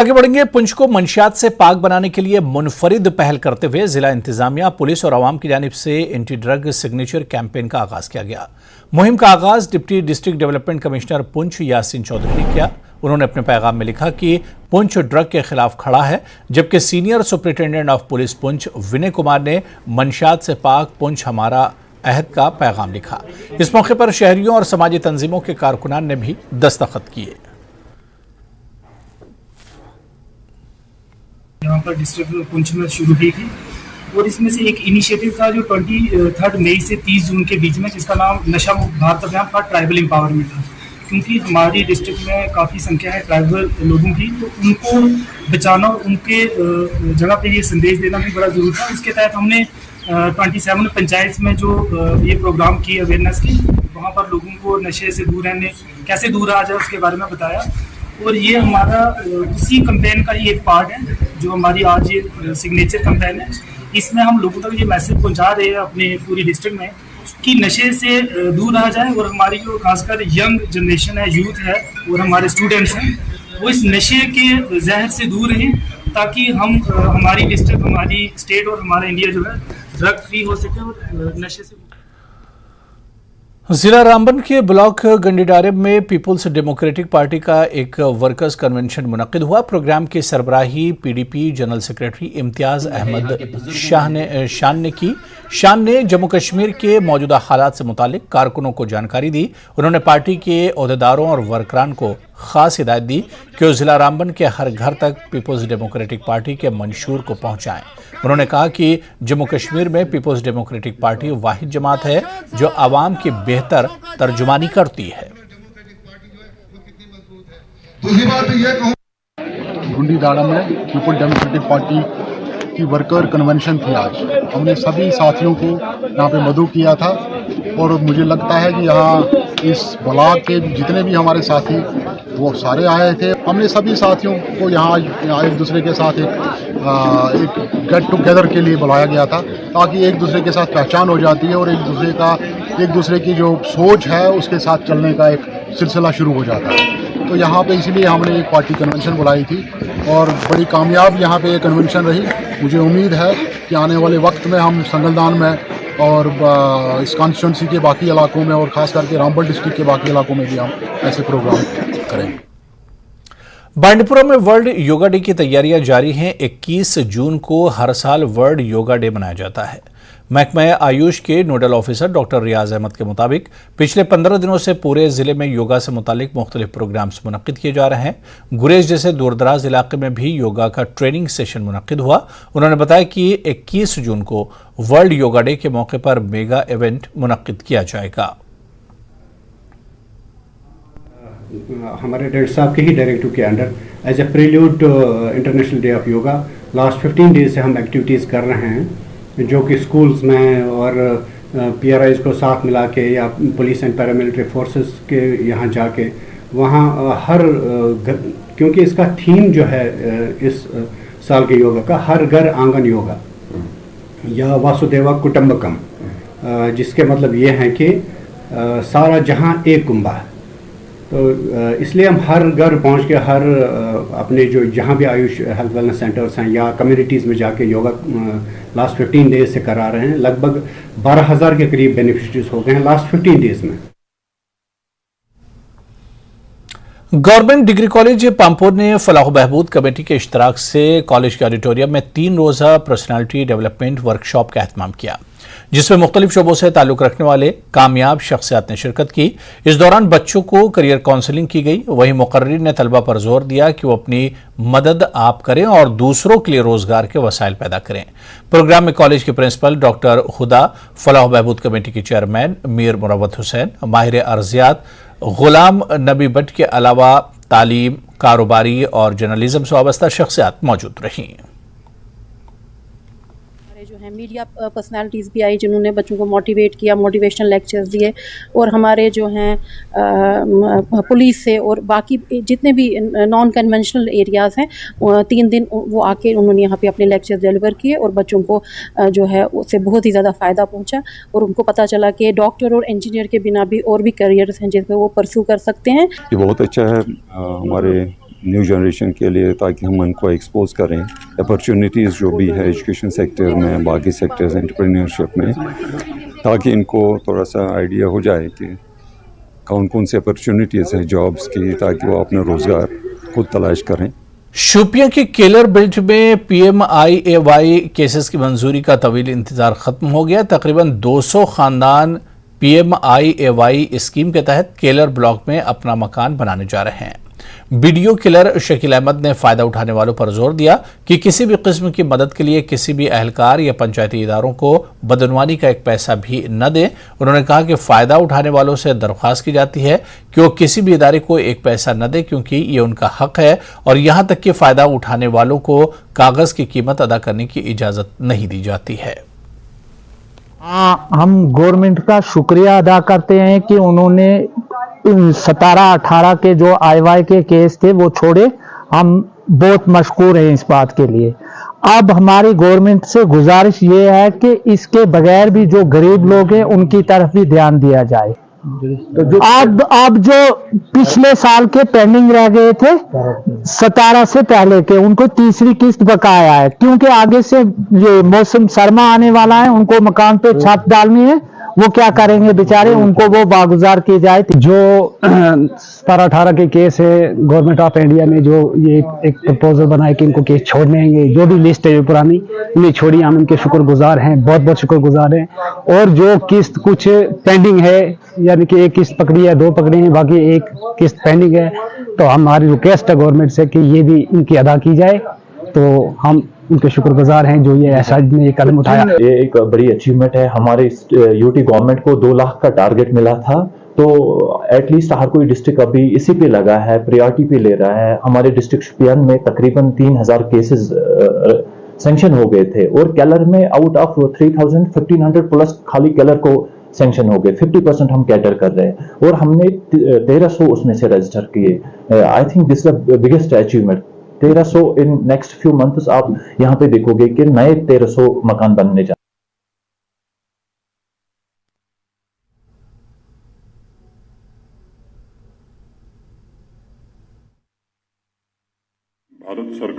आगे बढ़ेंगे। पुंछ को मंशियात से पाक बनाने के लिए मुनफरिद पहल करते हुए जिला इंतजामिया, पुलिस और आवाम की जानिब से एंटी ड्रग सिग्नेचर कैंपेन का आगाज किया गया। मुहिम का आगाज deputy district development commissioner Poonch Yasin Chaudhary ने किया। उन्होंने अपने पैगाम में लिखा कि पुंछ ड्रग के खिलाफ खड़ा है, जबकि senior superintendent of police Poonch Vinay Kumar ने मंशियात से पाक पुंछ हमारा अहद का पैगाम लिखा। इस मौके पर शहरियों और समाजी तंजीमों के कारकुनान ने भी दस्तखत किए। यहाँ पर डिस्ट्रिक्ट पुंछ में शुरू की थी और इसमें से एक इनिशिएटिव था जो 23 मई से 30 जून के बीच में, जिसका नाम नशा मुक्त भारत अभियान फॉर ट्राइबल एम्पावरमेंट था। क्योंकि हमारी डिस्ट्रिक्ट में काफ़ी संख्या है ट्राइबल लोगों की, तो उनको बचाना और उनके जगह पे ये संदेश देना भी बड़ा ज़रूरी था। उसके तहत हमने 27 पंचायत में जो ये प्रोग्राम की अवेयरनेस की, वहाँ पर लोगों को नशे से दूर रहने, कैसे दूर रहा जाए उसके बारे में बताया। और ये हमारा उसी कैंपेन का ही एक पार्ट है जो हमारी आज ये सिग्नेचर कैंपेन है। इसमें हम लोगों तक ये मैसेज पहुंचा रहे हैं अपने पूरी डिस्ट्रिक्ट में कि नशे से दूर रहा जाए और हमारी जो खासकर यंग जनरेशन है, यूथ है और हमारे स्टूडेंट्स हैं, वो इस नशे के जहर से दूर रहें, ताकि हम हमारी डिस्ट्रिक्ट, हमारी स्टेट और हमारा इंडिया जो है ड्रग फ्री हो सके और नशे से। जिला रामबन के ब्लॉक गंडीडारे में पीपुल्स डेमोक्रेटिक पार्टी का एक वर्कर्स कन्वेंशन मुनक्किद हुआ। प्रोग्राम की सरबराही PDP general secretary Imtiyaz Ahmad Shan ने जम्मू कश्मीर के मौजूदा हालात से मुतालिक कारकुनों को जानकारी दी। उन्होंने पार्टी के ओहदेदारों और वर्करान को खास हिदायत दी कि वो जिला रामबन के हर घर तक पीपुल्स डेमोक्रेटिक पार्टी के मंशूर को पहुंचाएं। उन्होंने कहा कि जम्मू कश्मीर में पीपुल्स डेमोक्रेटिक पार्टी वाहिद जमात है जो आवाम की बेहतर तर्जुमानी करती है। गुंडीदाड़ा में पीपुल्स डेमोक्रेटिक पार्टी की वर्कर कन्वेंशन थी। आज हमने सभी साथियों को यहाँ पे मदऊ किया था और मुझे लगता है कि यहाँ इस ब्लॉक के जितने भी हमारे साथी वो सारे आए थे। हमने सभी साथियों को यहाँ एक दूसरे के साथ एक गेट टुगेदर के लिए बुलाया गया था, ताकि एक दूसरे के साथ पहचान हो जाती है और एक दूसरे की जो सोच है उसके साथ चलने का एक सिलसिला शुरू हो जाता है। तो यहाँ पे इसीलिए हमने एक पार्टी कन्वेंशन बुलाई थी और बड़ी कामयाब यहाँ पे ये कन्वेंशन रही। मुझे उम्मीद है कि आने वाले वक्त में हम संगलदान में और इस कॉन्स्टिट्यूंसी के बाकी इलाकों में और ख़ास करके रामबन डिस्ट्रिक्ट के बाकी इलाकों में भी हम ऐसे प्रोग्राम करेंगे। बांडीपुरा में वर्ल्ड योगा डे की तैयारियां जारी हैं। 21 जून को हर साल वर्ल्ड योगा डे मनाया जाता है। महकमा आयुष के नोडल ऑफिसर डॉक्टर रियाज अहमद के मुताबिक पिछले 15 दिनों से पूरे जिले में योगा से मुतालिक मुख्तलिफ प्रोग्राम्स मुनक्किद किए जा रहे हैं। गुरेज जैसे दूरदराज इलाके में भी योगा का ट्रेनिंग सेशन मुनक्किद हुआ। उन्होंने बताया कि 21 जून को वर्ल्ड योगा डे के मौके पर मेगा इवेंट मुनक्किद किया जाएगा। हमारे डायरेक्टर साहब के ही डायरेक्टिव के under as a prelude international day of yoga last 15 days से हम एक्टिविटीज़ कर रहे हैं, जो कि स्कूल्स में और PRIs को साथ मिला के या पुलिस एंड पैरामिलिट्री फोर्सेस के यहाँ जाके वहाँ हर क्योंकि इसका थीम जो है इस साल के योगा का हर घर आंगन योगा या वासुदेवा कुटुंबकम, जिसके मतलब ये है कि सारा जहाँ एक कुंभा है। तो इसलिए हम हर घर पहुंच के हर अपने जो जहाँ भी आयुष हेल्थ वेलनेस सेंटर्स हैं या कम्युनिटीज़ में जाके योगा लास्ट 15 डेज से करा रहे हैं। लगभग 12,000 के करीब बेनिफिशरीज हो गए हैं लास्ट 15 डेज में। गवर्नमेंट डिग्री कॉलेज पामपोर ने फलाह बहबूद कमेटी के इश्तराक से कॉलेज के ऑडिटोरियम में 3 रोज़ा पर्सनालिटी डेवलपमेंट वर्कशॉप का एहतमाम किया, जिसमें मुख्तलिफ शोबों से ताल्लुक रखने वाले कामयाब शख्सियात ने शिरकत की। इस दौरान बच्चों को करियर काउंसलिंग की गई। वहीं मुकर्रिर ने तलबा पर जोर दिया कि वो अपनी मदद आप करें और दूसरों के लिए रोजगार के वसाइल पैदा करें। प्रोग्राम में कॉलेज के प्रिंसिपल डॉक्टर खुदा, फलाह बहबूद कमेटी के चेयरमैन मीर मुरवत हुसैन, माहिर अर्जियात गुलाम नबी भट्ट के अलावा तालीम, कारोबारी और जर्नलिज्म से वाबस्ता शख्सियात मौजूद रहीं। जो है मीडिया पर्सनालिटीज़ भी आई जिन्होंने बच्चों को मोटिवेट किया, मोटिवेशनल लेक्चर्स दिए। और हमारे जो हैं पुलिस से और बाकी जितने भी नॉन कन्वेंशनल एरियाज़ हैं 3 दिन वो आके उन्होंने यहाँ पे अपने लेक्चर्स डिलीवर किए और बच्चों को जो है उससे बहुत ही ज़्यादा फ़ायदा पहुँचा और उनको पता चला कि डॉक्टर और इंजीनियर के बिना भी और भी करियर्स हैं जिसमें वो परस्यू कर सकते हैं। ये बहुत अच्छा है। हमारे न्यू जनरेशन के लिए, ताकि हम उनको एक्सपोज करें अपॉर्चुनिटीज़ जो भी है एजुकेशन सेक्टर में, बाकी सेक्टर्स एंटरप्रेन्योरशिप में, ताकि इनको थोड़ा सा आइडिया हो जाए कि कौन कौन से अपॉर्चुनिटीज़ हैं जॉब्स की, ताकि वो अपना रोज़गार खुद तलाश करें। शोपियां के केलर बेल्ट में PMIAY केसेस की मंजूरी का तवील इंतजार खत्म हो गया। तकरीबन 200 खानदान PMIAY स्कीम के तहत केलर ब्लॉक में अपना मकान बनाने जा रहे हैं। बीडीओ किलर शकील अहमद ने फायदा उठाने वालों पर जोर दिया कि किसी भी किस्म की मदद के लिए किसी भी अहलकार या पंचायती इदारों को बदनवानी का एक पैसा भी न दें। उन्होंने कहा कि फायदा उठाने वालों से दरख्वास्त की जाती है कि वो किसी भी इदारे को एक पैसा न दे, क्योंकि ये उनका हक है और यहां तक कि फायदा उठाने वालों को कागज की कीमत अदा करने की इजाजत नहीं दी जाती है। हम गवर्नमेंट का शुक्रिया अदा करते हैं कि उन्होंने 17-18 के जो IY के केस थे वो छोड़े। हम बहुत मशकूर हैं इस बात के लिए। अब हमारी गवर्नमेंट से गुजारिश ये है कि इसके बगैर भी जो गरीब लोग हैं उनकी तरफ भी ध्यान दिया जाए। अब जो पिछले साल के पेंडिंग रह गए थे 17 से पहले के, उनको तीसरी किस्त बकाया है, क्योंकि आगे से ये मौसम सरमा आने वाला है, उनको मकान पे छत डालनी है, वो क्या करेंगे बेचारे, उनको वो बागुजार की जाए। जो 17-18 के केस है, गवर्नमेंट ऑफ इंडिया ने जो ये एक प्रपोजल बनाया कि इनको केस छोड़ने हैं, जो भी लिस्ट है पुरानी इन्हें छोड़ी, हम इनके शुक्रगुजार हैं, बहुत बहुत शुक्रगुजार हैं। और जो किस्त कुछ पेंडिंग है, यानी कि एक किस्त पकड़ी है, 2 पकड़े हैं, बाकी एक किस्त पेंडिंग है, तो हमारी रिक्वेस्ट है गवर्नमेंट से कि ये भी इनकी अदा की जाए। तो हम उनके शुक्रगुजार हैं जो ये ऐसा ने ये कदम उठाया। ये एक बड़ी अचीवमेंट है। हमारे यूटी गवर्नमेंट को 2 लाख का टारगेट मिला था, तो एटलीस्ट हर कोई डिस्ट्रिक्ट अभी इसी पे लगा है, प्रायोरिटी पे ले रहा है। हमारे डिस्ट्रिक्ट शोपियां में तकरीबन 3000 केसेस सैंक्शन हो गए थे और केलर में आउट ऑफ 1500 प्लस खाली केलर को सैंक्शन हो गए। 50% हम कैटर कर रहे हैं और हमने 1300 उसमें से रजिस्टर किए। I think this is the biggest achievement. 1300 in next few months आप यहाँ पे देखोगे कि नए 1300 मकान बनने जा भारत सरकार